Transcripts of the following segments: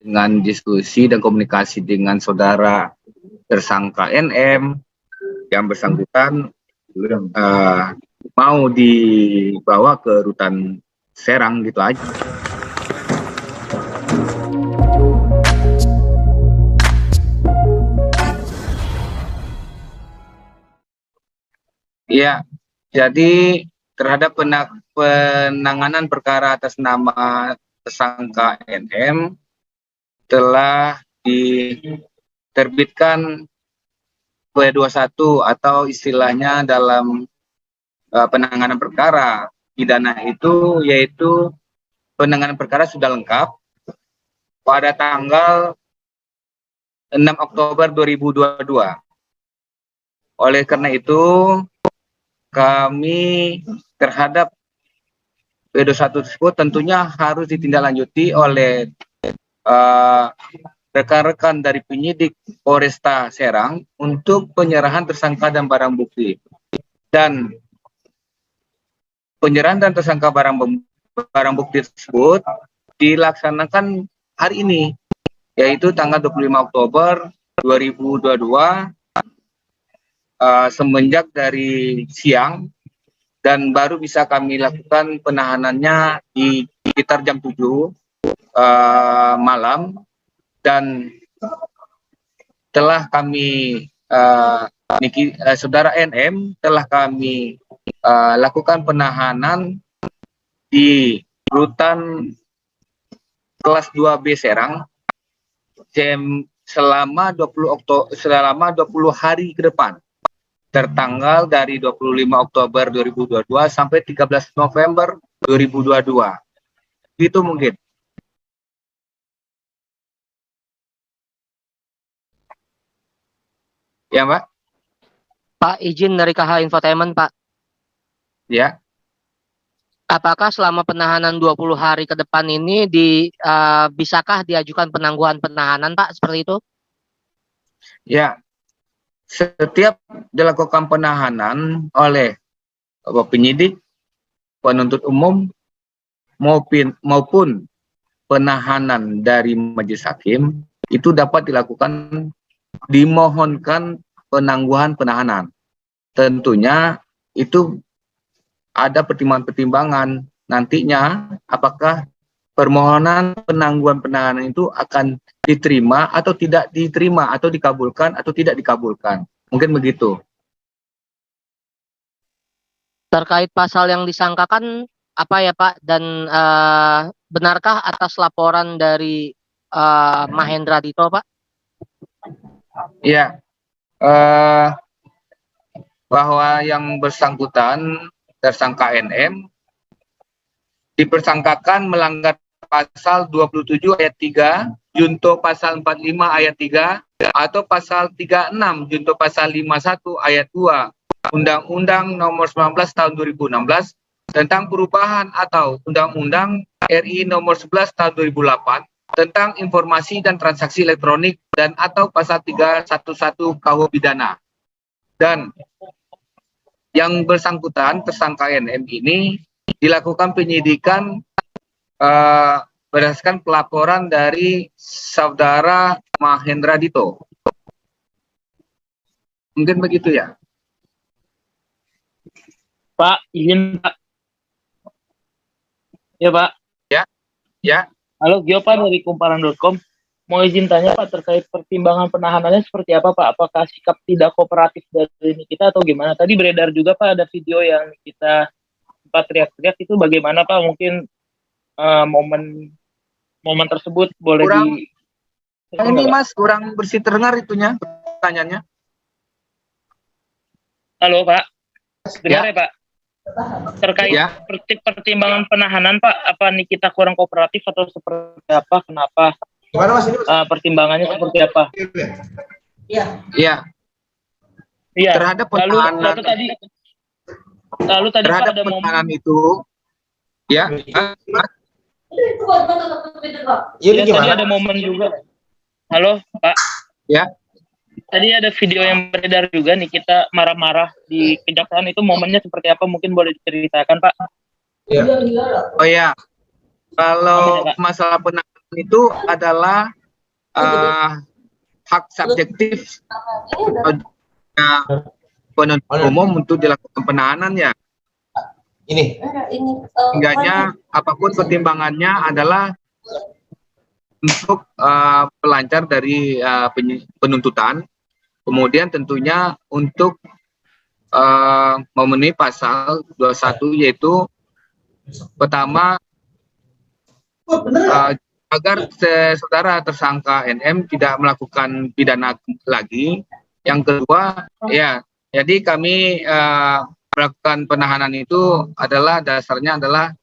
dengan diskusi dan komunikasi dengan saudara tersangka NM yang bersangkutan mau dibawa ke rutan Serang gitu aja. Ya, jadi terhadap penanganan perkara atas nama tersangka NM telah diterbitkan P21 atau istilahnya dalam penanganan perkara pidana itu yaitu penanganan perkara sudah lengkap pada tanggal 6 Oktober 2022. Oleh karena itu kami terhadap P21 tersebut tentunya harus ditindaklanjuti oleh rekan-rekan dari penyidik Polresta Serang untuk penyerahan tersangka dan barang bukti. Dan penyerahan dan tersangka barang bukti tersebut dilaksanakan hari ini, yaitu tanggal 25 Oktober 2022 semenjak dari siang, dan baru bisa kami lakukan penahanannya di sekitar jam 7 malam, dan telah kami saudara NM telah kami lakukan penahanan di rutan kelas 2B Serang selama 20 hari ke depan, tertanggal dari 25 Oktober 2022 sampai 13 November 2022. Itu mungkin. Ya, Mbak? Pak, izin dari KH Infotainment, Pak. Ya. Apakah selama penahanan 20 hari ke depan ini bisakah diajukan penangguhan penahanan, Pak, seperti itu? Ya. Setiap dilakukan penahanan oleh penyidik, penuntut umum, maupun penahanan dari majelis hakim, itu dapat dilakukan, dimohonkan penangguhan penahanan. Tentunya itu ada pertimbangan-pertimbangan nantinya apakah permohonan penangguhan penahanan itu akan diterima atau tidak diterima, atau dikabulkan atau tidak dikabulkan. Mungkin begitu. Terkait pasal yang disangkakan apa ya, Pak? Dan benarkah atas laporan dari Mahendra Dito, Pak? Ya, bahwa yang bersangkutan tersangka NM dipersangkakan melanggar pasal 27 ayat 3, junto pasal 45 ayat 3, atau pasal 36 junto pasal 51 ayat 2 Undang-Undang Nomor 19 Tahun 2016 tentang perubahan atau Undang-Undang RI Nomor 11 Tahun 2008 tentang informasi dan transaksi elektronik, dan atau pasal 311 KUH pidana. Dan yang bersangkutan tersangka NM ini dilakukan penyidikan berdasarkan pelaporan dari saudara Mahendra Dito. Mungkin begitu ya. Pak, izin Pak. Ya Pak. Ya. Ya. Halo, Gio Pak dari kumparan.com. Mau izin tanya Pak terkait pertimbangan penahanannya seperti apa Pak? Apakah sikap tidak kooperatif dari kita atau gimana? Tadi beredar juga Pak ada video yang kita sempat teriak-teriak, itu bagaimana Pak? Mungkin momen tersebut boleh ini Mas kurang bersih terdengar itunya pertanyaannya. Halo Pak, dengar ya Pak? Terkait pertimbangan penahanan Pak, apa nih kita kurang kooperatif atau seperti apa? Kenapa? Gimana Mas ini? Pertimbangannya seperti apa? Iya. Iya. Iya. Terhadap penahanan. Lalu tadi terhadap ada penahanan momen itu, ya. Ya, tadi ada momen juga. Halo Pak. Ya. Tadi ada video yang beredar juga nih, kita marah-marah di kejaksaan, itu momennya seperti apa? Mungkin boleh diceritakan Pak? Ya. Oh ya, kalau masalah penahanan itu adalah hak subjektif penuntut Oh, umum untuk dilakukan penahanannya. ini. Sehingganya apapun pertimbangannya adalah untuk pelancar dari penuntutan, kemudian tentunya untuk memenuhi pasal 21, yaitu pertama agar saudara tersangka NM tidak melakukan pidana lagi. Yang kedua, ya, jadi kami melakukan penahanan itu adalah dasarnya adalah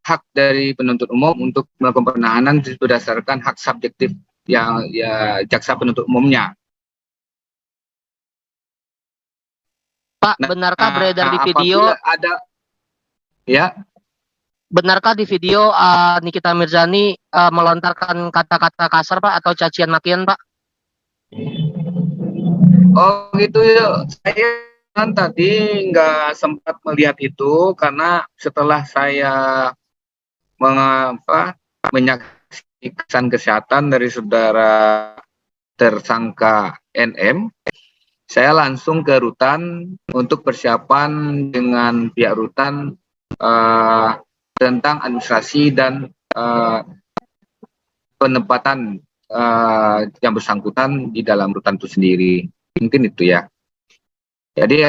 hak dari penuntut umum untuk melakukan penahanan berdasarkan hak subjektif yang ya jaksa penuntut umumnya. Pak, benarkah beredar di video? Apabila ada, ya, Benarkah di video Nikita Mirzani melontarkan kata-kata kasar, Pak, atau cacian makian, Pak? oh gitu ya. Saya kan tadi nggak sempat melihat itu karena setelah saya menyaksikan kesehatan dari saudara tersangka NM, saya langsung ke rutan untuk persiapan dengan pihak rutan tentang administrasi dan penempatan yang bersangkutan di dalam rutan itu sendiri. Mungkin itu ya. Jadi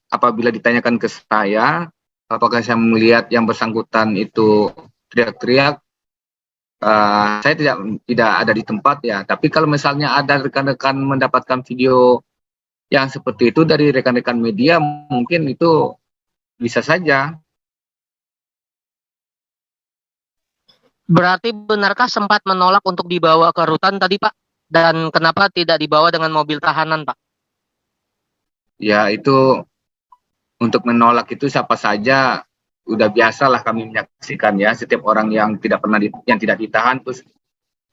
apabila ditanyakan ke saya, apakah saya melihat yang bersangkutan itu teriak-teriak, saya tidak ada di tempat ya. Tapi kalau misalnya ada rekan-rekan mendapatkan video yang seperti itu dari rekan-rekan media, mungkin itu bisa saja. Berarti benarkah sempat menolak untuk dibawa ke rutan tadi, Pak? Dan kenapa tidak dibawa dengan mobil tahanan, Pak? Ya itu untuk menolak itu siapa saja udah biasalah kami menyaksikan ya, setiap orang yang tidak pernah yang tidak ditahan terus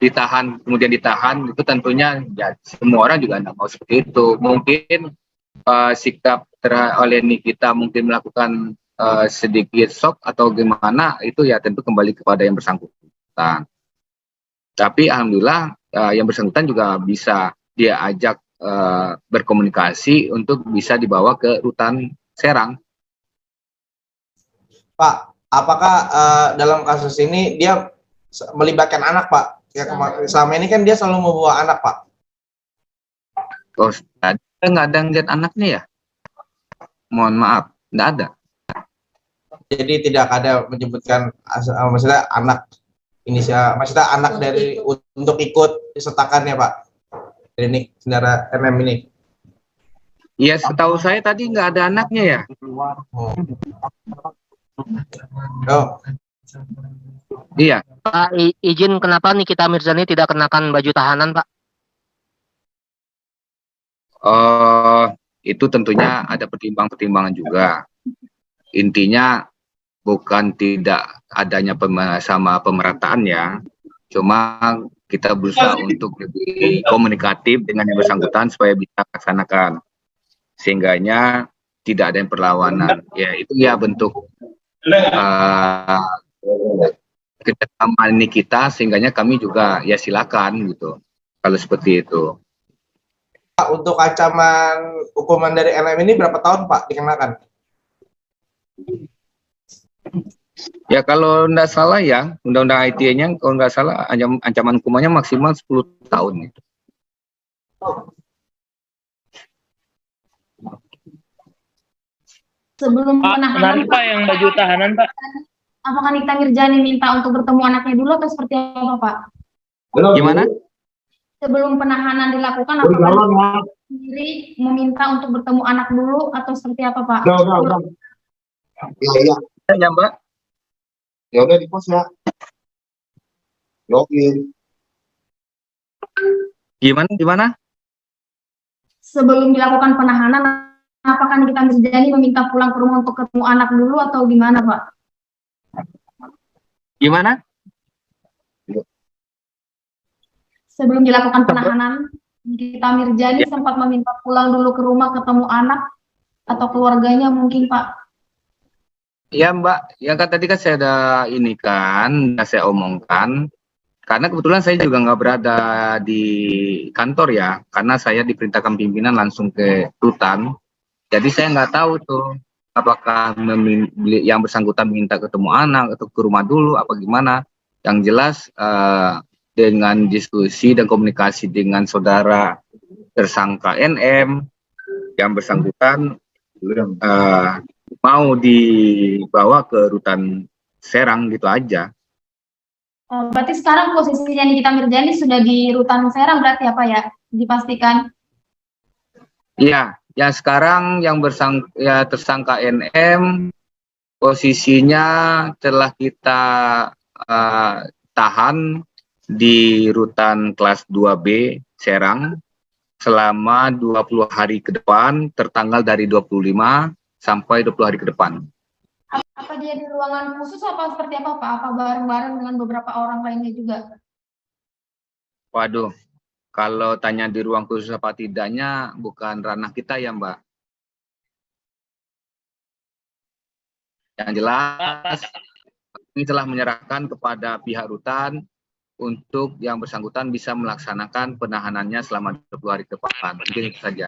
ditahan kemudian ditahan itu tentunya ya semua orang juga tidak mau seperti itu. Mungkin sikap oleh Nikita mungkin melakukan sedikit shock atau gimana itu ya tentu kembali kepada yang bersangkutan. Tapi alhamdulillah yang bersangkutan juga bisa dia ajak berkomunikasi untuk bisa dibawa ke rutan Serang. Pak, apakah dalam kasus ini dia melibatkan anak, Pak? Ya, selama ini kan dia selalu membawa anak, Pak. Oh, nggak ada yang lihat anaknya ya? Mohon maaf, nggak ada. Jadi tidak ada menyebutkan maksudnya anak inisial, maksudnya anak dari untuk ikut disertakan ya, Pak. Dari saudara MM ini. Iya, setahu saya tadi nggak ada anaknya ya. Oh. Iya. Pak, izin kenapa Nikita Mirzani tidak kenakan baju tahanan, Pak? Itu tentunya ada pertimbangan juga. Intinya bukan tidak adanya sama pemerataan ya. Cuma kita berusaha untuk lebih komunikatif dengan yang bersangkutan supaya bisa laksanakan. Sehingganya tidak ada yang perlawanan. Ya itu ya bentuk kerjasama ini kita, sehingganya kami juga ya silakan gitu. Kalau seperti itu. Pak, untuk ancaman hukuman dari LM ini berapa tahun, Pak, dikenakan? Ya kalau tidak salah ya, undang-undang ITE-nya kalau nggak salah ancaman hukumannya maksimal 10 tahun. Sebelum Pak, penahanan, menarik Pak yang baju tahanan, Pak. apakah Nikita Mirzani minta untuk bertemu anaknya dulu atau seperti apa, Pak? Gimana? Sebelum penahanan dilakukan, apakah Nikita sendiri meminta untuk bertemu anak dulu atau seperti apa, Pak? Udah. Iya. Ya, Mbak. Ya udah di pos ya. Login. Gimana? Sebelum dilakukan penahanan, apakah Nikita Mirzani meminta pulang ke rumah untuk ketemu anak dulu atau gimana, Pak? Gimana? Sebelum dilakukan penahanan, Nikita Mirzani sempat meminta pulang dulu ke rumah ketemu anak atau keluarganya mungkin, Pak? Ya Mbak, yang kan tadi kan saya ada ini kan, saya omongkan. Karena kebetulan saya juga nggak berada di kantor ya, karena saya diperintahkan pimpinan langsung ke rutan. Jadi saya nggak tahu tuh apakah yang bersangkutan minta ketemu anak atau ke rumah dulu apa gimana. Yang jelas dengan diskusi dan komunikasi dengan saudara tersangka NM yang bersangkutan mau dibawa ke rutan Serang gitu aja. Oh, berarti sekarang posisinya Nikita Mirjani sudah di rutan Serang berarti apa ya? Dipastikan. Iya, yang sekarang yang tersangka NM posisinya telah kita tahan di rutan kelas 2B Serang selama 20 hari ke depan, tertanggal dari 25 sampai 20 hari ke depan. Apa dia di ruangan khusus apa seperti apa Pak? Apa bareng-bareng dengan beberapa orang lainnya juga? Waduh, kalau tanya di ruang khusus apa tidaknya bukan ranah kita ya Mbak. Yang jelas ini telah menyerahkan kepada pihak rutan untuk yang bersangkutan bisa melaksanakan penahanannya selama 20 hari ke depan. Mungkin itu saja.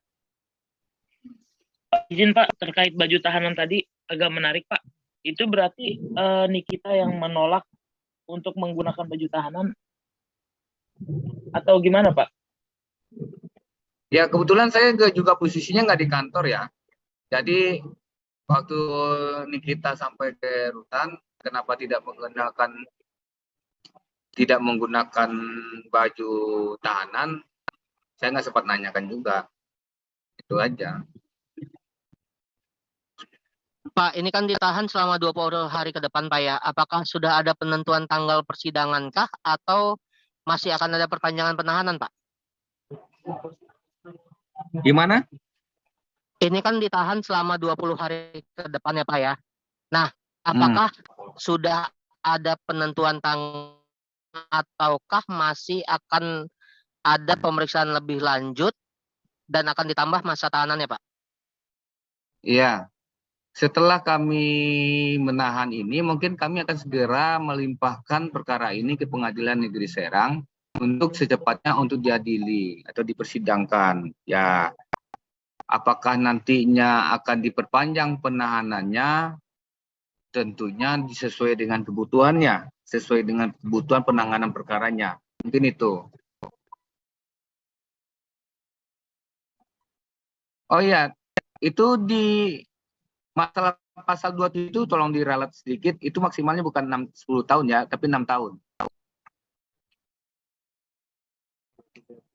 Izin Pak, terkait baju tahanan tadi agak menarik Pak. Itu berarti Nikita yang menolak untuk menggunakan baju tahanan atau gimana Pak? Ya kebetulan saya juga posisinya nggak di kantor ya. Jadi waktu Nikita sampai ke rutan, kenapa tidak menggunakan baju tahanan? Saya nggak sempat nanyakan juga. Itu aja. Pak, ini kan ditahan selama 20 hari ke depan, Pak ya. Apakah sudah ada penentuan tanggal persidangan kah atau masih akan ada perpanjangan penahanan, Pak? Gimana? Ini kan ditahan selama 20 hari ke depan ya, Pak ya. Nah, apakah sudah ada penentuan tanggal ataukah masih akan ada pemeriksaan lebih lanjut dan akan ditambah masa tahanannya, Pak? Iya. Setelah kami menahan ini, mungkin kami akan segera melimpahkan perkara ini ke Pengadilan Negeri Serang untuk secepatnya untuk diadili atau dipersidangkan. Ya, apakah nantinya akan diperpanjang penahanannya? Tentunya sesuai dengan kebutuhannya, sesuai dengan kebutuhan penanganan perkaranya. Mungkin itu. Oh iya, itu di masalah pasal 27 itu tolong diralat sedikit, itu maksimalnya bukan 10 tahun ya, tapi 6 tahun.